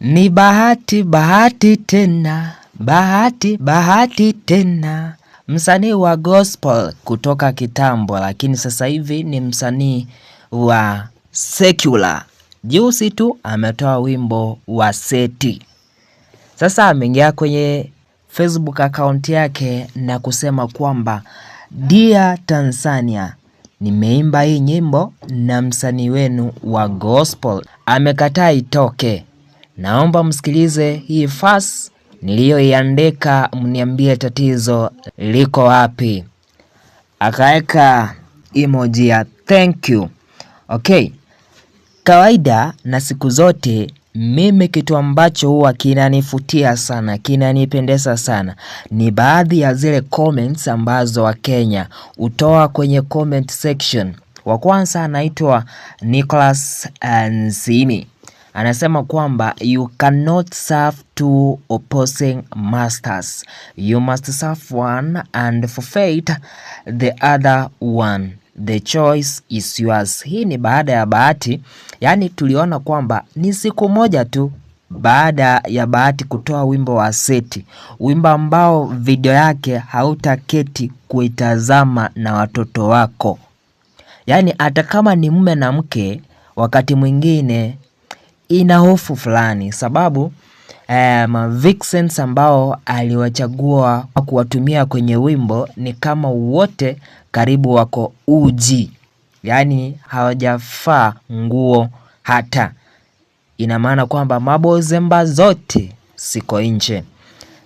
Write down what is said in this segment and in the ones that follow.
Ni bahati bahati tena, bahati bahati tena. Msanii wa gospel kutoka kitambo, lakini sasa hivi ni msanii wa secular. Juzi tu ametoa wimbo wa Seti. Sasa ameingia kwenye Facebook account yake na kusema kwamba Dear Tanzania, nimeimba hii nyimbo na msanii wenu wa gospel amekataa itoke. Naomba msikilize hii verse niliyoiandika, mniambie tatizo liko wapi. Akaeka emoji ya thank you. Okay. Kawaida na siku zote mimi kitu ambacho huwa kinanifutia sana, kinanipendeza sana, ni baadhi ya zile comments ambazo Wakenya hutoa kwenye comment section. Wa kwanza anaitwa Nicholas Nzini. Anasema kwamba you cannot serve two opposing masters. You must serve one and forfeit the other one. The choice is yours. Hii ni baada ya Bahati. Yani tuliona kwamba ni siku moja tu baada ya Bahati kutoa wimbo wa Seti. Wimbo ambao video yake hautaketi kuitazama na watoto wako. Yani hata kama ni mume na mke, wakati mwingine ina hofu fulani, sababu vixens ambao aliwachagua kuwatumia kwenye wimbo ni kama wote karibu wako uji, yani hawajafaa nguo hata. Ina maana kwamba mabozemba zote siko nje.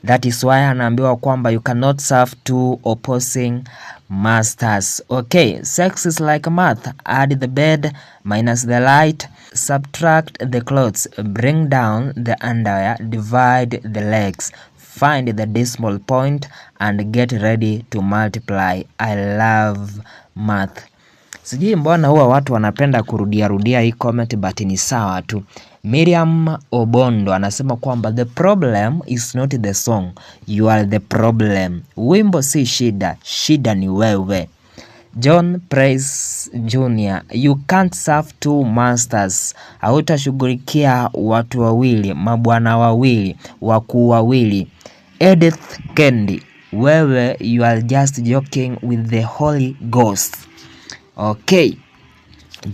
That is why anaambiwa kwamba you cannot serve two opposing masters. Okay, sex is like math. Add the bed minus the light, subtract the clothes, bring down the underwear, divide the legs, find the decimal point and get ready to multiply. I love math. Sijui mbona huwa watu wanapenda kurudia hii comment, but ni sawa tu. Miriam Obondo anasema kwamba the problem is not the song, you are the problem. Wimbo si shida, shida ni wewe. John Price Jr. You can't serve two masters. Hautashughulikia watu wawili, mabwana wawili, wakuu wawili. Edith Kendi, wewe you are just joking with the Holy Ghost. Okay.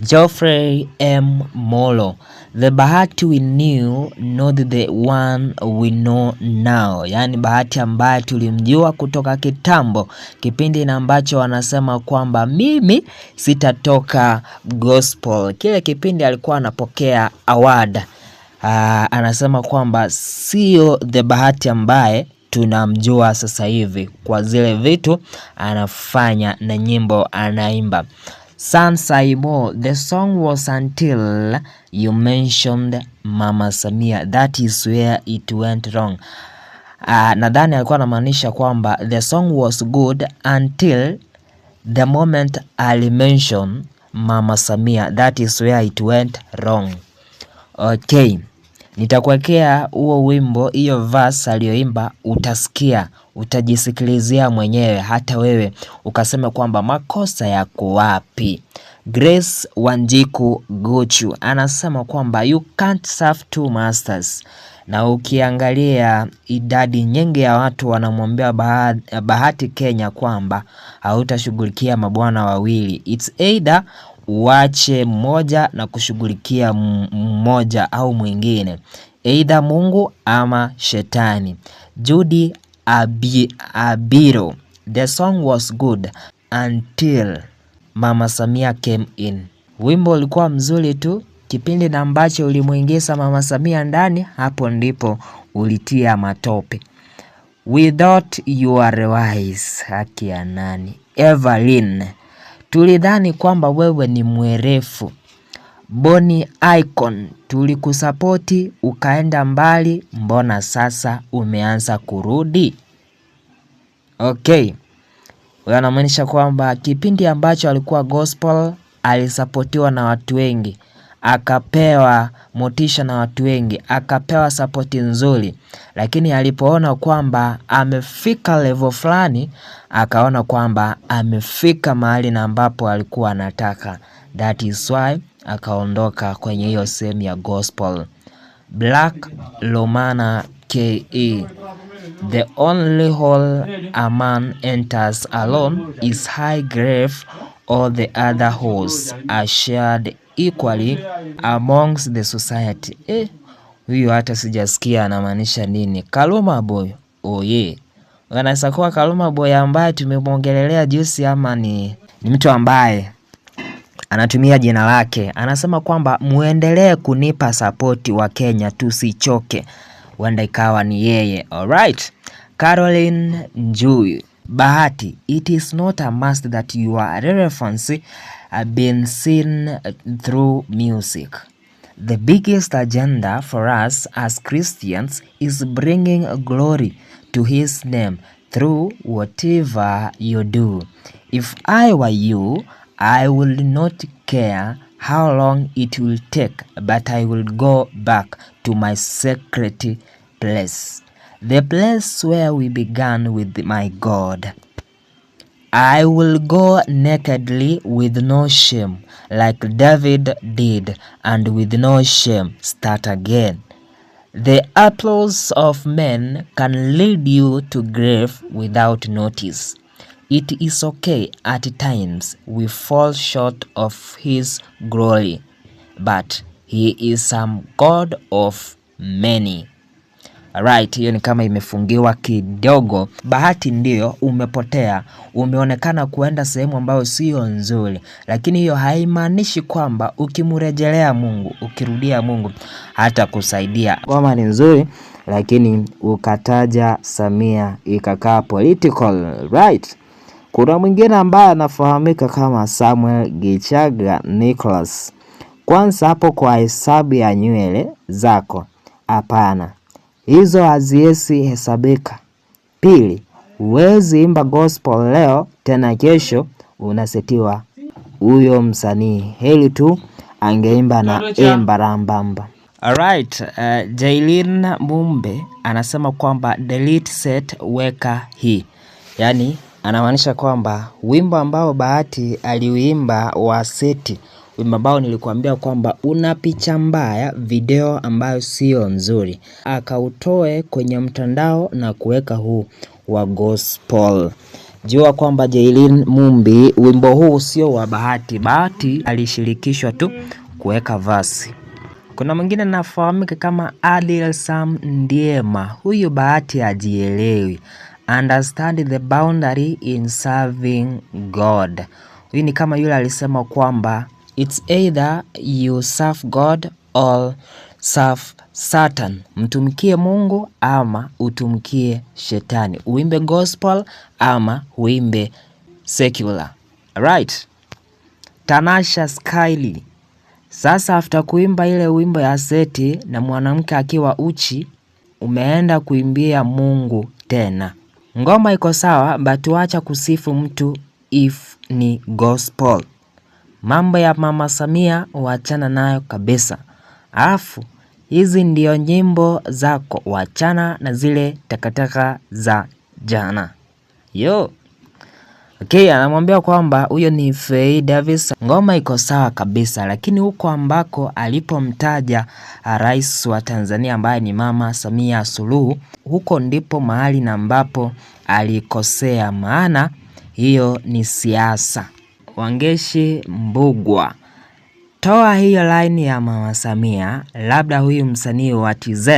Geoffrey M. Molo, the Bahati we knew, not the one we know now. Yani Bahati ambaye tulimjua kutoka kitambo, kipindi na ambacho wanasema kwamba mimi sitatoka gospel. Kile kipindi alikuwa anapokea award. Anasema kwamba sio the Bahati ambaye tunamjua sasa hivi kwa zile vitu anafanya na nyimbo anaimba. San Saimo, the song was until you mentioned Mama Samia. That is where it went wrong. Nadhani alikuwa anamaanisha kwamba the song was good until the moment I mention Mama Samia. That is where it went wrong. Okay. Nitakuwekea huo wimbo, hiyo verse aliyoimba, utasikia, utajisikilizia mwenyewe hata wewe ukasema kwamba makosa yako wapi. Grace Wanjiku Guchu anasema kwamba you can't serve two masters. Na ukiangalia idadi nyingi ya watu wanamwambia Bahati Kenya kwamba hautashughulikia mabwana wawili. It's either uache mmoja na kushughulikia mmoja au mwingine, either Mungu ama shetani. Judy Abiro, the song was good until Mama Samia came in. Wimbo ulikuwa mzuri tu kipindi na ambacho ulimuingiza Mama Samia ndani, hapo ndipo ulitia matope. Without you are wise. Haki ya nani? Evelyn, tulidhani kwamba wewe ni mwerefu. Boni Icon, tulikusapoti ukaenda mbali, mbona sasa umeanza kurudi? Okay. Wewe anamaanisha kwamba kipindi ambacho alikuwa gospel alisapotiwa na watu wengi, akapewa motisha na watu wengi, akapewa support nzuri, lakini alipoona kwamba amefika level fulani, akaona kwamba amefika mahali na ambapo alikuwa anataka. That is why akaondoka kwenye hiyo sehemu ya gospel. Black Lomana KE. The only hall a man enters alone is high grave. All the other halls are shared equally amongst the society. Huyu hata sijasikia anamaanisha nini. Kaluma Boy. Oye. Wanaweza kuwa Kaluma Boy ambaye tumemwongelelea juzi, ama ni mtu ambaye anatumia jina lake. Anasema kwamba muendelee kunipa sapoti wa Kenya, tusichoke. Wenda ikawa ni yeye. Alright. Caroline Njui. Bahati, it is not a must that your relevance been seen through music. The biggest agenda for us as Christians is bringing glory to his name through whatever you do. If I were you, I would not care how long it will take, but I will go back to my sacred place, the place where we began with my God. I will go nakedly with no shame, like David did, and with no shame start again. The applause of men can lead you to grave without notice. It is okay at times we fall short of his glory, but he is some God of many. Alright, hiyo ni kama imefungiwa kidogo. Bahati ndio umepotea, umeonekana kuenda sehemu ambayo sio nzuri, lakini hiyo haimaanishi kwamba ukimrejelea Mungu, ukirudia Mungu hata kusaidia. Ngoma ni nzuri, lakini ukataja Samia ikakaa political, right? Kuna mwingine ambaye anafahamika kama Samuel Gichaga Nicholas. Kwanza hapo kwa hesabu ya nywele zako, hapana, hizo haziwezi hesabika. Pili, huwezi imba gospel leo tena kesho unasetiwa. Huyo msanii heli tu angeimba na Embarambamba. Alright, Jailin Mumbe anasema kwamba delete set weka hii. Yani anamaanisha kwamba wimbo ambao Bahati aliuimba wa seti, wimbo ambao nilikuambia kwamba una picha mbaya, video ambayo sio nzuri, akautoe kwenye mtandao na kuweka huu wa gospel. Jua kwamba Jailin Mumbi, wimbo huu sio wa Bahati. Bahati alishirikishwa tu kuweka verse. Kuna mwingine nafahamika kama Adil Sam Ndiema. Huyu Bahati hajielewi. Understand the boundary in serving God. Huyu ni kama yule alisema kwamba it's either you serve God or serve Satan. Mtumikie Mungu ama utumikie shetani. Uimbe gospel ama uimbe secular. Right. Tanasha Skyly. Sasa after kuimba ile wimbo ya seti na mwanamke akiwa uchi, umeenda kuimbia Mungu tena. Ngoma iko sawa, but wacha kusifu mtu if ni gospel. Mambo ya Mama Samia wachana nayo kabisa. Alafu hizi ndio nyimbo zako, wachana na zile takataka za jana. Yo. Okay, anamwambia kwamba huyo ni Faye Davis. Ngoma iko sawa kabisa, lakini huko ambako alipomtaja rais wa Tanzania ambaye ni Mama Samia Suluhu, huko ndipo mahali na ambapo alikosea, maana hiyo ni siasa. Wangeshi Mbugwa. Toa hiyo line ya Mama Samia, labda huyu msanii wa TZ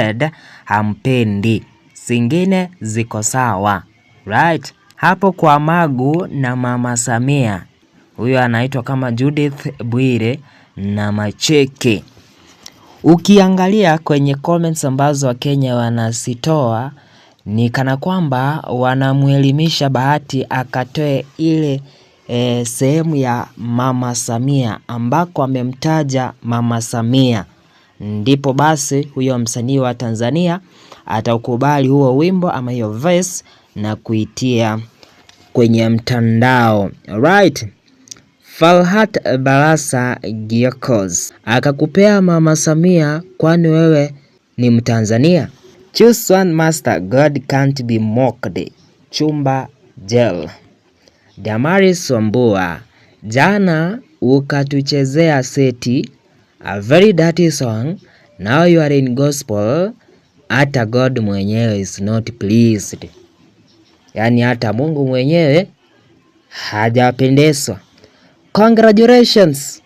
hampendi. Zingine ziko sawa. Right? Hapo kwa Magu na Mama Samia, huyo anaitwa kama Judith Bwire na Macheke. Ukiangalia kwenye comments ambazo Wakenya wanasitoa, ni kana kwamba wanamuelimisha Bahati akatoe ile sehemu ya Mama Samia ambako amemtaja Mama Samia. Ndipo basi huyo msanii wa Tanzania atakubali huo wimbo ama hiyo verse na kuitia kwenye mtandao. Right. Falhat Barasa Giacos akakupea Mama Samia, kwani wewe ni Mtanzania? Choose one master, God can't be mocked. Chumba Jail. Damaris Wambua, jana ukatuchezea seti, a very dirty song, Now you are in gospel, hata God mwenyewe is not pleased. Yaani hata Mungu mwenyewe hajapendezwa. Congratulations.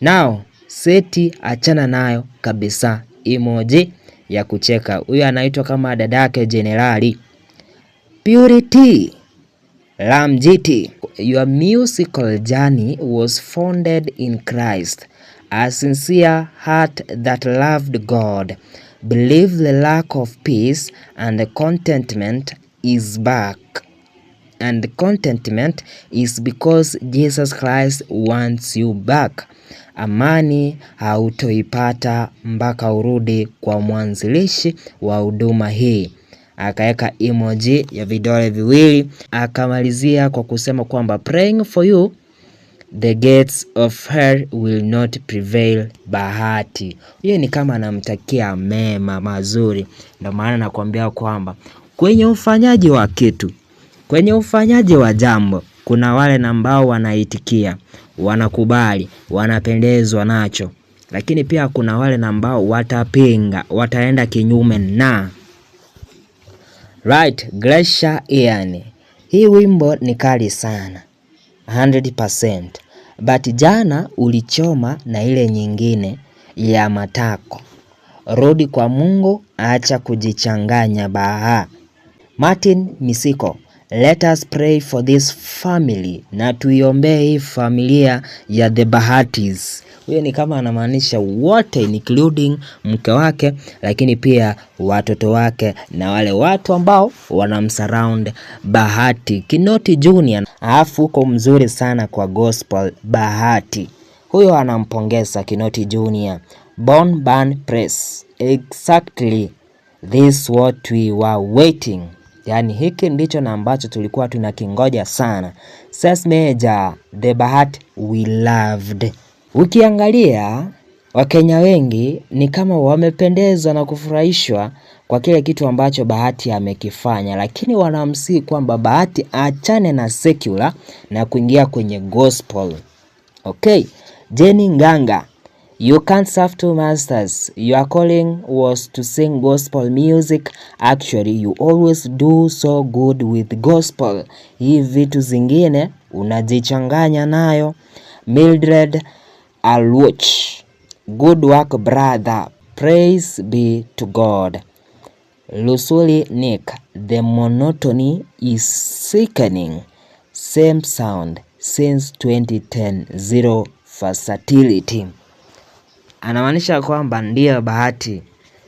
Now Seti achana nayo kabisa. Emoji ya kucheka. Huyu anaitwa kama dadake Generali. Purity Lamjiti, your musical journey was founded in Christ, a sincere heart that loved God, believed the lack of peace and contentment is back. And contentment is because Jesus Christ wants you back. Amani hautoipata mpaka urudi kwa mwanzilishi wa huduma hii. Akaweka emoji ya vidole viwili, akamalizia kwa kusema kwamba praying for you, the gates of hell will not prevail. Bahati. Hiyo ni kama anamtakia mema mazuri. Ndio maana nakwambia kwamba kwenye ufanyaji wa kitu, kwenye ufanyaji wa jambo, kuna wale ambao wanaitikia, wanakubali, wanapendezwa nacho. Lakini pia kuna wale ambao watapinga, wataenda kinyume na. Right, Glacier Ian. Hii wimbo ni kali sana. 100%. But jana ulichoma na ile nyingine ya matako. Rudi kwa Mungu, acha kujichanganya baha. Martin Misiko. Let us pray for this family. Na tuiombee hii familia ya The Bahatis. Huyo ni kama anamaanisha wote, including mke wake, lakini pia watoto wake na wale watu ambao wanamsurround Bahati. Kinoti Junior alafu uko mzuri sana kwa gospel Bahati. Huyo anampongeza Kinoti Junior. Born Burn Press. Exactly this what we were waiting. Yani hiki ndicho na ambacho tulikuwa tunakingoja sana. Says Major, The Bahati we loved. Ukiangalia Wakenya wengi ni kama wamependezwa na kufurahishwa kwa kile kitu ambacho Bahati amekifanya, lakini wanamsihi kwamba Bahati achane na secular na kuingia kwenye gospel. Okay, Jenny Nganga, you can't serve two masters. Your calling was to sing gospel music. Actually, you always do so good with gospel. Hii vitu zingine unajichanganya nayo. Mildred Alwuch, good work brother. Praise be to God. Lusuli Nick, the monotony is sickening. Same sound since 2010. Zero versatility. Anamaanisha kwamba ndiyo Bahati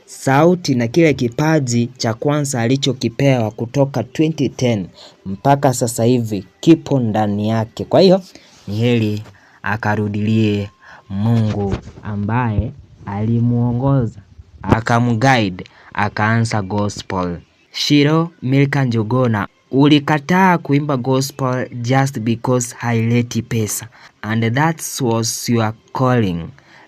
sauti na kile kipaji cha kwanza alichokipewa kutoka 2010 mpaka sasa hivi kipo ndani yake. Kwa hiyo ni heri akarudilie Mungu ambaye alimuongoza, akamguide, akaanza gospel. Shiro Milka Njuguna, ulikataa kuimba gospel just because haileti pesa, and that was your calling.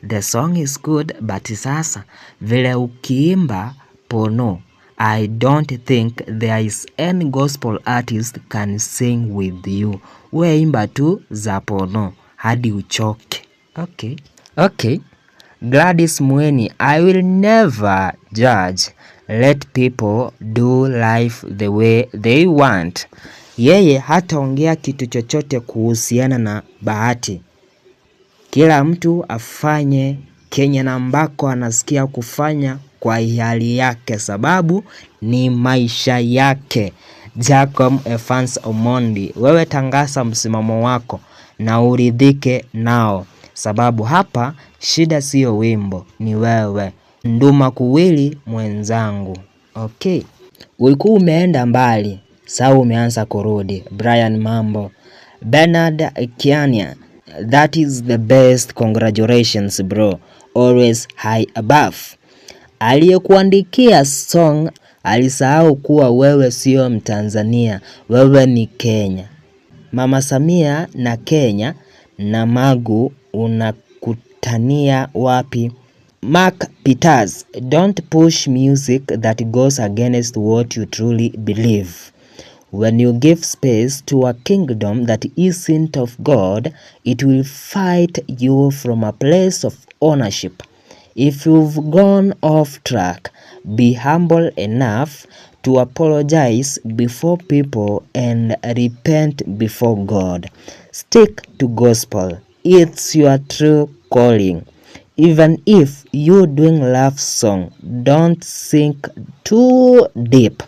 The song is good, but sasa vile ukiimba pono, I don't think there is any gospel artist can sing with you. We imba tu za pono hadi uchoke. Okay. Gladys Mweni, I will never judge. Let people do life the way they want. Yeye hataongea kitu chochote kuhusiana na Bahati. Kila mtu afanye Kenya na ambako anasikia kufanya kwa hali yake, sababu ni maisha yake. Jacob Evans Omondi, wewe tangaza msimamo wako na uridhike nao, sababu hapa shida sio wimbo, ni wewe. Nduma kuwili mwenzangu. Okay, ulikuwa umeenda mbali, sasa umeanza kurudi. Brian Mambo. Bernard Kiania, that is the best, congratulations bro, always high above. Aliyekuandikia song alisahau kuwa wewe sio Mtanzania, wewe ni Kenya. Mama Samia na Kenya na Magu unakutania wapi? Mark Peters, don't push music that goes against what you truly believe. When you give space to a kingdom that isn't of God, it will fight you from a place of ownership. If you've gone off track, be humble enough to apologize before people and repent before God. Stick to gospel. It's your true calling. Even if you're doing love song, don't sink too deep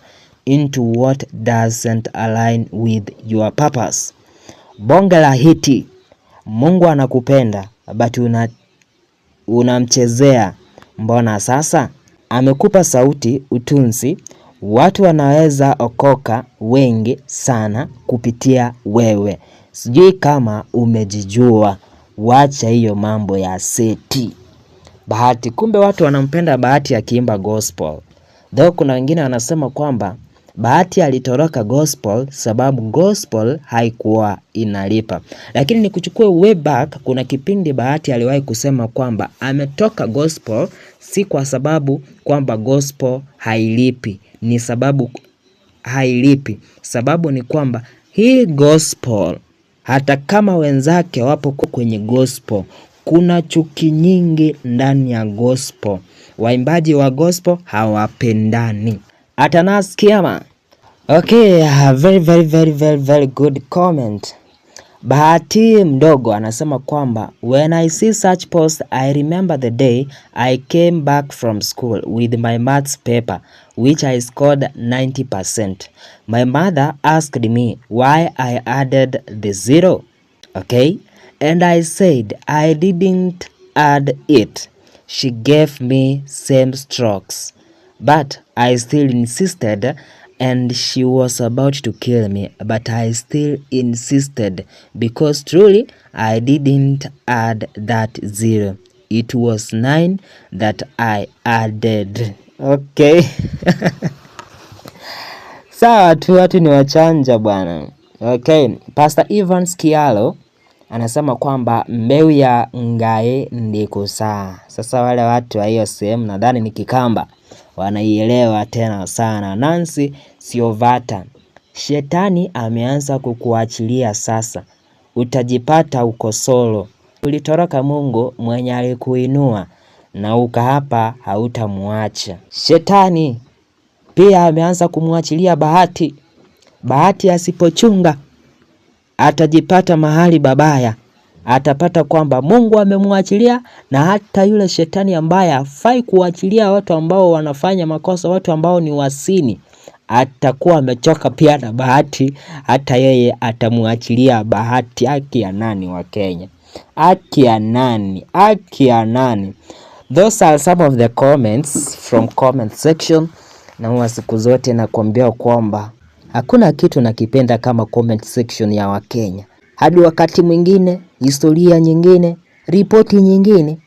into what doesn't align with your purpose. Bonge la hiti. Mungu anakupenda but unamchezea. Mbona sasa? Amekupa sauti, utunzi, watu wanaweza okoka wengi sana kupitia wewe. Sijui kama umejijua. Wacha hiyo mambo ya seti. Bahati, kumbe watu wanampenda Bahati akiimba gospel. Though kuna wengine wanasema kwamba Bahati alitoroka gospel sababu gospel haikuwa inalipa. Lakini nikuchukue way back, kuna kipindi Bahati aliwahi kusema kwamba ametoka gospel si kwa sababu kwamba gospel hailipi, ni sababu hailipi. Sababu ni kwamba hii gospel, hata kama wenzake wapo kwenye gospel, kuna chuki nyingi ndani ya gospel. Waimbaji wa gospel hawapendani. Atanas Kiama. Okay, very good comment. Bahati mdogo anasema kwamba when I see such post, I remember the day I came back from school with my maths paper which I scored 90%. My mother asked me why I added the 0. Okay, and I said I didn't add it. She gave me same strokes, but I still insisted, and she was about to kill me, but I still insisted because truly I didn't add that 0. It was 9 that I added. Okay. Sawa tu, watu ni wachanja bwana. Okay, Pastor Evans Kialo anasema kwamba mbeu ya ngae ndiko saa. Sasa wale watu wa hiyo sehemu nadhani ni Kikamba wanaielewa tena sana. Nancy Siovata, shetani ameanza kukuachilia sasa. Utajipata uko solo. Ulitoroka Mungu mwenye alikuinua na uka hapa hautamuacha. Shetani pia ameanza kumuachilia Bahati. Bahati asipochunga atajipata mahali babaya. Atapata kwamba Mungu amemuachilia, na hata yule shetani ambaye hafai kuachilia watu ambao wanafanya makosa, watu ambao ni wasini, atakuwa amechoka pia na Bahati. Hata yeye atamuachilia Bahati. Haki ya nani wa Kenya? Haki ya nani? Haki ya nani? Those are some of the comments from comment section. Na siku zote nakwambia kwamba hakuna kitu nakipenda kama comment section ya Wakenya. Hadi wakati mwingine, historia nyingine, ripoti nyingine.